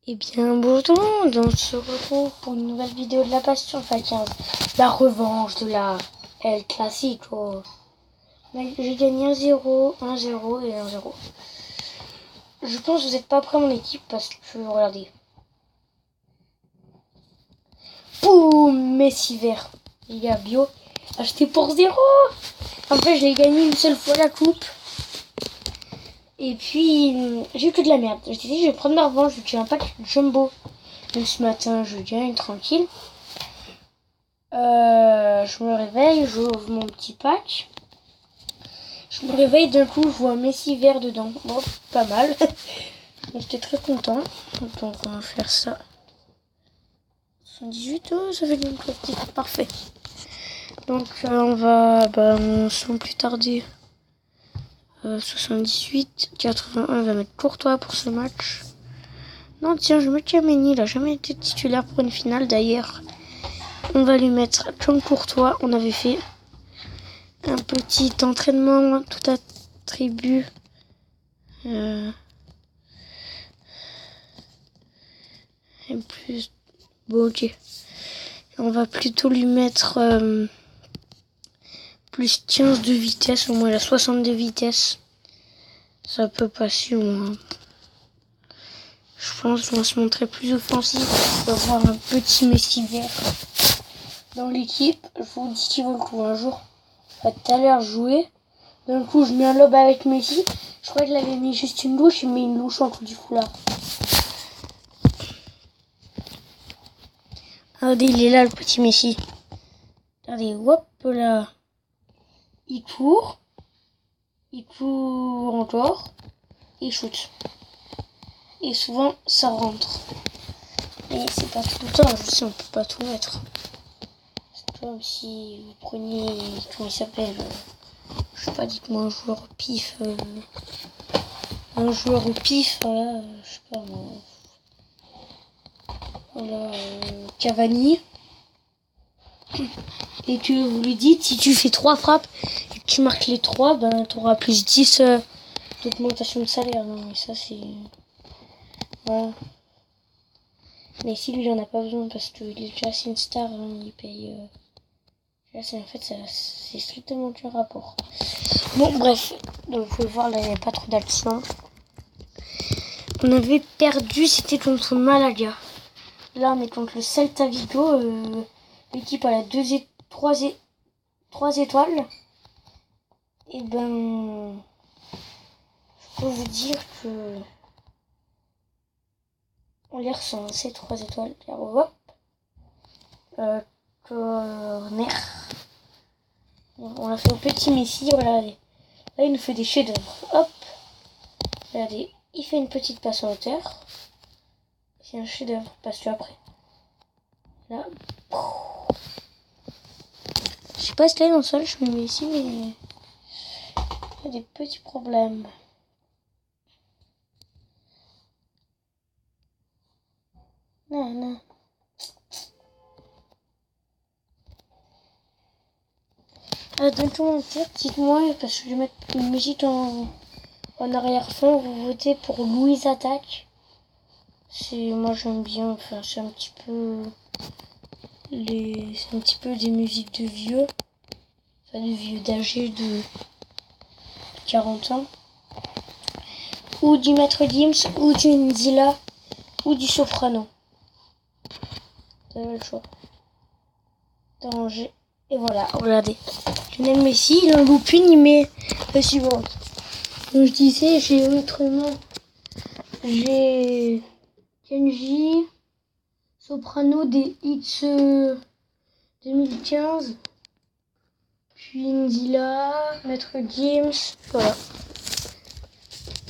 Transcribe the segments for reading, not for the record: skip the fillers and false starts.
Eh bien, bonjour, on se retrouve pour une nouvelle vidéo de la Passion, enfin 15. La revanche de la El Clasico. J'ai gagné 1-0, 1-0 et 1-0. Je pense que vous n'êtes pas prêts mon équipe parce que, regardez. Boum, Messi vert. Les gars, bio, acheté pour 0. Après, je l'ai gagné une seule fois la coupe. Et puis, j'ai eu que de la merde. Je me suis dit, je vais prendre ma revanche, je tiens un pack jumbo. Donc ce matin, je gagne tranquille. Je me réveille, j'ouvre mon petit pack. Je me réveille, d'un coup, je vois Messi vert dedans. Bon, pas mal. J'étais très content. Donc, on va faire ça. 78, oh, ça fait une petite. Parfait. Donc, on va, sans plus tarder, 78, 81, on va mettre Courtois pour ce match. Non, tiens, je mets Tchouaméni, il a jamais été titulaire pour une finale d'ailleurs. On va lui mettre comme Courtois, on avait fait un petit entraînement tout attribut. Et plus. Bon, ok. On va plutôt lui mettre plus 15 de vitesse. Au moins, il a 62 vitesse. Ça peut passer au moins. Je pense qu'on va se montrer plus offensif. On va avoir un petit Messi vert dans l'équipe. Je vous dis qu'il vaut le coup un jour. À tout à l'heure jouer. D'un coup, je mets un lob avec Messi. Je crois qu'il avait mis juste une louche. Il met une louche en dessous du foulard. Regardez, il est là, le petit Messi. Regardez, hop là. Il court encore. Il shoot. Et souvent, ça rentre. Mais c'est pas tout le temps. Je sais, on peut pas tout mettre. C'est comme si vous preniez, comment il s'appelle, je sais pas, dites-moi un joueur au pif. Un joueur au pif, voilà, je sais pas moi. Voilà, Cavani. Et que vous lui dites, si tu fais 3 frappes et que tu marques les 3, ben tu auras plus 10 d'augmentation de salaire. Non, mais ça c'est. Voilà. Mais si lui il en a pas besoin parce qu'il est déjà assez une star, hein, il paye. Là, en fait, c'est strictement aucun rapport. Bon, bref, donc vous pouvez voir, là il n'y avait pas trop d'accident. On avait perdu, c'était contre Malaga. Là, on est contre le Celta Vigo. L'équipe a la 3 étoiles. Et ben, je peux vous dire que on les ressent, ces 3 étoiles. Hop. Corner. On l'a fait au petit Messi, regardez. Là, il nous fait des chefs-d'œuvre. Hop. Regardez, il fait une petite passe en hauteur. C'est un chef-d'œuvre, parce que après. Là. Je sais pas si là dans le sol, je me mets ici, mais il y a des petits problèmes. Non. Dans le commentaire, dites-moi, parce que je vais mettre une musique en arrière-fond, vous votez pour Louise Attaque. Moi j'aime bien, enfin c'est un petit peu des musiques de vieux. Enfin de vieux d'âgés de 40 ans. Ou du Maître Gims, ou du Nzila, ou du Soprano. Vous avez le choix. Danger. Et voilà, regardez. Lionel Messi, il en loupe une, il met la suivante. Donc je disais, j'ai Kenji, Soprano des hits 2015, puis Nzila, Maître Gims, voilà.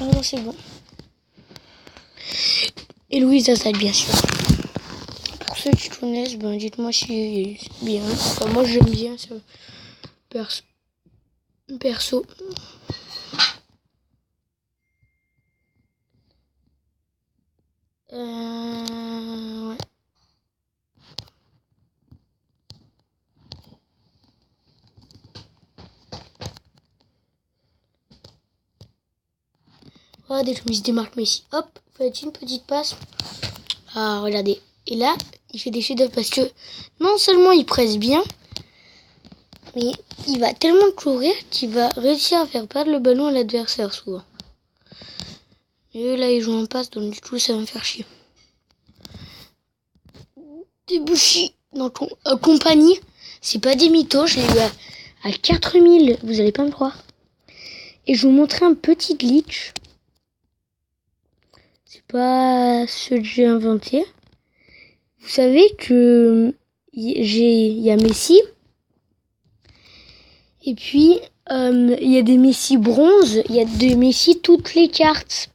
Ah, c'est bon. Et Louise Attaque, bien sûr. Pour ceux qui connaissent, dites-moi si c'est bien. Enfin, moi j'aime bien ça. Perso. Ouais. Regardez, je me démarque Messi. Hop, faites une petite passe. Ah, regardez. Et là, il fait des chefs-d'œuvre parce que non seulement il presse bien, mais il va tellement courir qu'il va réussir à faire perdre le ballon à l'adversaire souvent. Et là, il joue en passe, donc du coup, ça va me faire chier. Debuchy dans ton compagnie, c'est pas des mythos, je l'ai eu à 4000, vous allez pas me croire. Et je vais vous montrer un petit glitch. C'est pas ce que j'ai inventé. Vous savez que il y a Messi. Et puis, il y a des Messi bronze. Il y a des Messi toutes les cartes.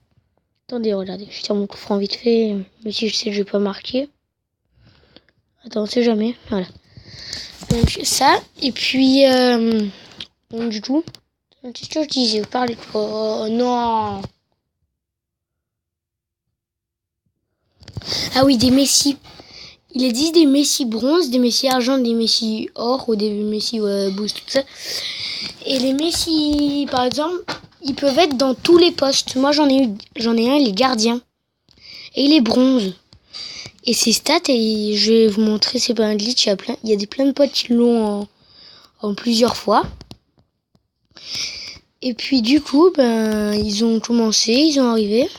Attendez, regardez. Je tire mon coup franc vite fait. Mais si je sais que je vais pas marquer. Attends, on sait jamais. Voilà. Donc, ça. Et puis, donc, du coup. Qu'est-ce que je disais? Vous parlez de quoi? Oh non! Ah oui, des Messi. Il existe des Messi bronze, des Messi argent, des Messi or ou des Messi boost, tout ça. Et les Messi, par exemple, ils peuvent être dans tous les postes. Moi, j'en ai un, il est gardien. Et il est bronze. Et ses stats, et je vais vous montrer, c'est pas un glitch, il y a plein de potes qui l'ont en plusieurs fois. Et puis, du coup, ils ont commencé, ils ont arrivé.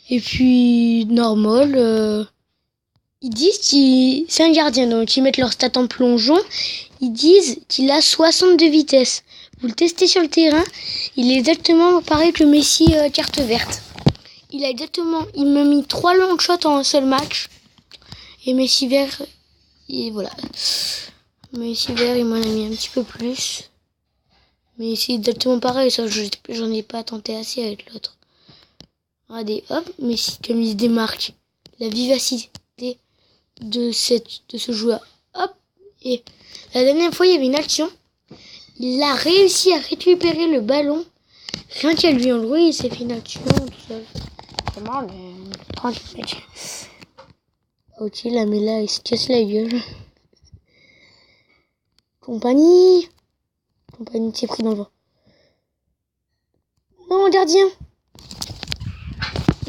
Et puis, normal, ils disent que c'est un gardien, donc ils mettent leur stat en plongeon. Ils disent qu'il a 62 vitesses. Vous le testez sur le terrain, il est exactement pareil que Messi carte verte. Il m'a mis 3 long shots en un seul match. Et Messi vert, et voilà. Messi vert, il m'en a mis un petit peu plus. Mais c'est exactement pareil, ça j'en ai pas tenté assez avec l'autre. Regardez, hop, Messi comme il se démarque. La vivacité de ce joueur. Hop, et la dernière fois il y avait une action. Il a réussi à récupérer le ballon. Rien qu'à lui en jouer, il s'est fait une action tout seul. Comment, mais tranquille, mec. Ok, là, mais là, il se casse la gueule. Compagnie, t'es pris dans le vent. Non, gardien.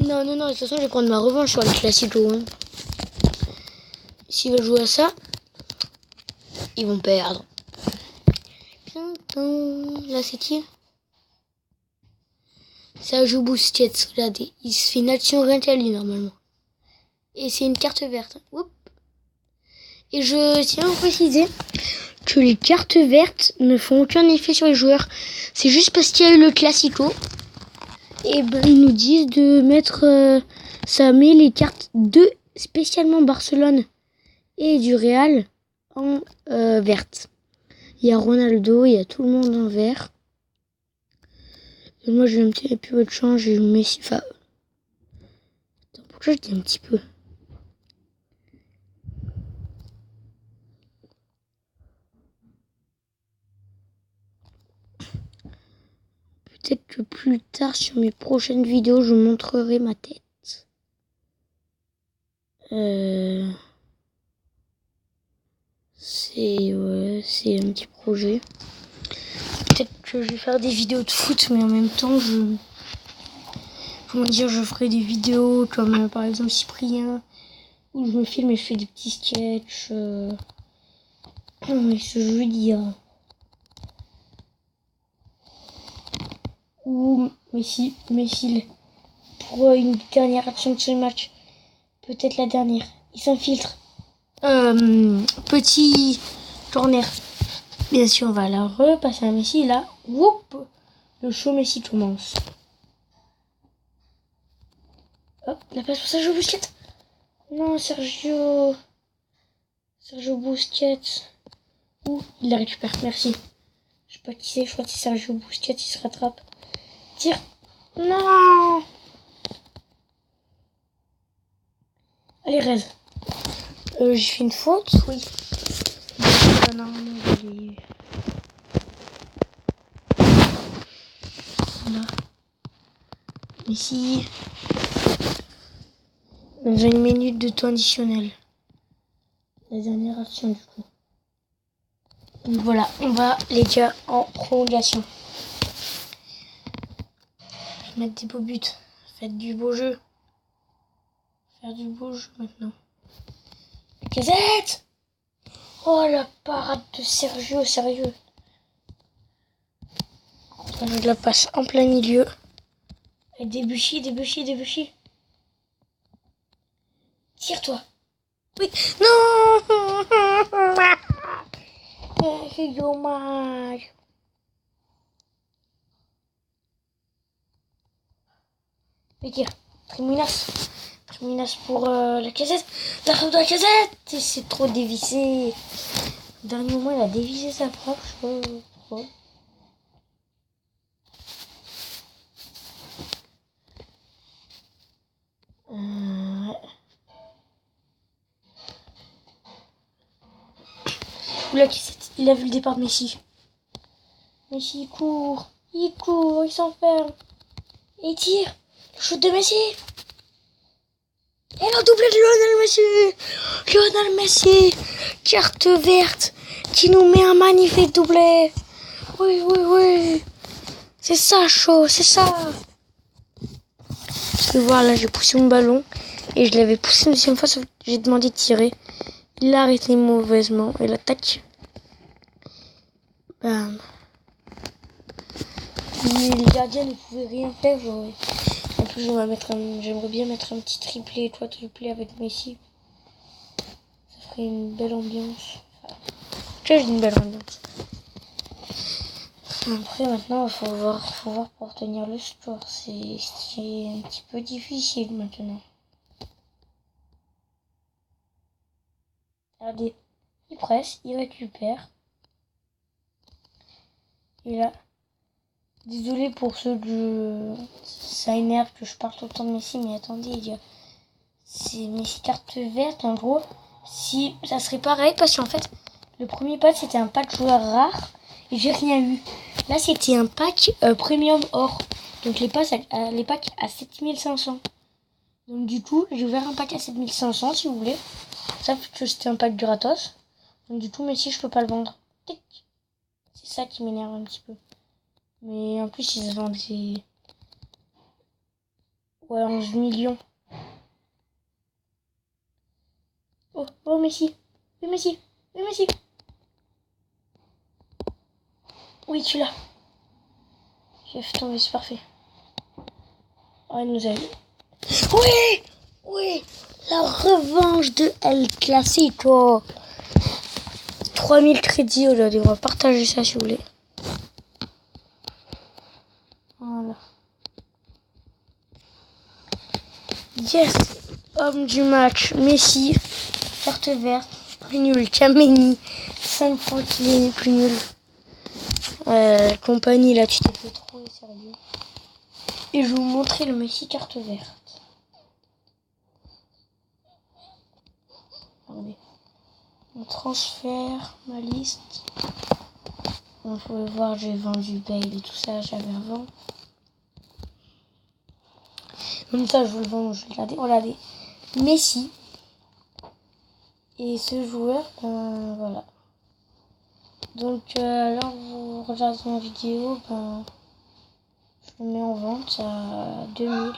Non, de toute façon, je vais prendre ma revanche sur les classicos. Hein. S'ils veulent jouer à ça, ils vont perdre. Là, c'est qui? Sergio Busquets, regardez. Il se fait une action rien qu'à lui, normalement. Et c'est une carte verte. Oups. Et je tiens à préciser que les cartes vertes ne font aucun effet sur les joueurs. C'est juste parce qu'il y a eu le Classico. Et ils nous disent de mettre... ça met les cartes de spécialement Barcelone et du Real en verte. Il y a Ronaldo, il y a tout le monde en vert. Et moi j'ai un petit peu de change, j'ai Messi. Enfin... Attends, pourquoi je dis un petit peu? Peut-être que plus tard sur mes prochaines vidéos, je montrerai ma tête. C'est un petit projet. Peut-être que je vais faire des vidéos de foot, mais en même temps, je ferai des vidéos comme par exemple Cyprien, où je me filme et je fais des petits sketchs. Mais ce que je veux dire. Ou Messi, pour une dernière action de ce match. Peut-être la dernière. Il s'infiltre. Petit corner. Bien sûr, on va la repasser à Messi. Là, whoop, le show Messi commence. Hop, la passe pour Sergio Busquets. Non, Sergio Busquets. Ouh, il la récupère, merci. Je sais pas qui c'est, je crois que c'est Sergio Busquets, il se rattrape. Tire. Non. Allez, Rez. J'ai fait une faute, oui. Non, voilà. Ici. Dans une minute de temps additionnel. La dernière action du coup. Donc voilà, on va les gars en prolongation. Je vais mettre des beaux buts. Faites du beau jeu. Faire du beau jeu maintenant. Lacazette! Oh la parade de Sergio, sérieux. Je la passe en plein milieu. Et Debuchy. Tire-toi. Oui. Non. C'est dommage. Mais tire. Tréminas pour Lacazette. La frappe de Lacazette. C'est trop dévissé. Au dernier moment, il a dévissé sa frappe. Je sais pas pourquoi. Oula, il a vu le départ de Messi. Messi, il court, il s'enferme. Et il tire. Le shoot de Messi. Et le doublé de Lionel Messi. Carte verte qui nous met un magnifique doublé. Oui. C'est ça, chaud, c'est ça. Parce que voilà, j'ai poussé mon ballon. Et je l'avais poussé une deuxième fois, sauf que j'ai demandé de tirer. Il a arrêté mauvaisement. Et l'attaque. Bam. Le gardien ne pouvait rien faire. En plus, j'aimerais bien mettre un petit triplé, avec Messi. Ça ferait une belle ambiance. J'ai une belle ambiance. Après, maintenant, il faut voir pour tenir le score. C'est un petit peu difficile maintenant. Regardez, il presse, il récupère. Et là, désolé pour ceux de... Ça énerve que je parle tout le temps de Messi, mais attendez, c'est Messi carte verte, en gros. Si ça serait pareil, parce qu'en fait, le premier pack, c'était un pack joueur rare, et j'ai rien eu. Là, c'était un pack premium or. Donc les packs à 7500. Donc du coup, j'ai ouvert un pack à 7500, si vous voulez. Ça, parce que c'était un pack gratos. Donc du coup, Messi, je peux pas le vendre. C'est ça qui m'énerve un petit peu. Mais en plus, ils se vendent des... Ouais, 11 millions. Oh, Messi. Oui, Messi. Oui, tu l'as. J'ai fait tomber, c'est parfait. Oh, il nous a eu. Oui. La revanche de El Clasico. 3000 crédits, on va partager ça si vous voulez. Voilà. Yes, homme du match, Messi, carte verte, plus nul, Kameni, 5 points qu'il est plus nul. Compagnie, là, tu t'es fait trop sérieux. Et je vais vous montrer le Messi carte verte. Regardez. Mon transfert, ma liste. Vous pouvez voir, j'ai vendu Bale et tout ça, j'avais avant. Comme ça, je vous le vends, je vais regarder. Messi. Et ce joueur, voilà. Donc, là, vous regardez ma vidéo, je le mets en vente à 2000.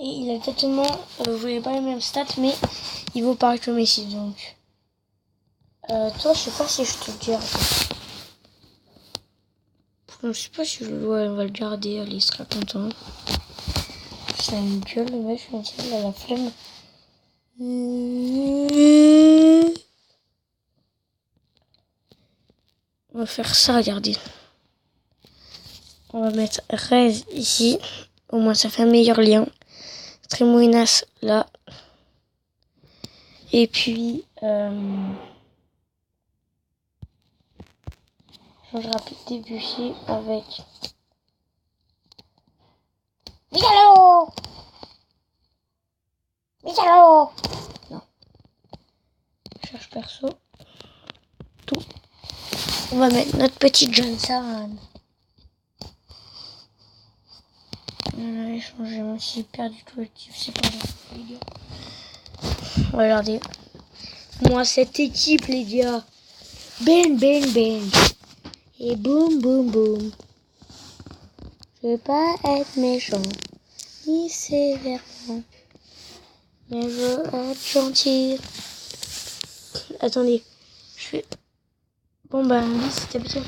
Et il a exactement, vous voyez pas les mêmes stats, mais il vaut pareil que Messi, donc. Toi, je sais pas si je te le garde. Je sais pas si on va le garder, allez, il sera content. Ça a une gueule, le mec, je me dis, il a la flemme. On va faire ça, regardez. On va mettre Rez ici. Au moins, ça fait un meilleur lien. Trémouinas là. Et puis, change rapide Debuchy avec Migalo. Non. Cherche perso. Tout. On va mettre notre petite Johnson. J'ai changé, je me suis perdu tout actif, c'est pas grave, les gars. Regardez. Moi, cette équipe, les gars. Bang. Et boum. Je veux pas être méchant. dis sévèrement. Mais je veux être gentil. Attendez, je fais... Bon bah, si t'as besoin,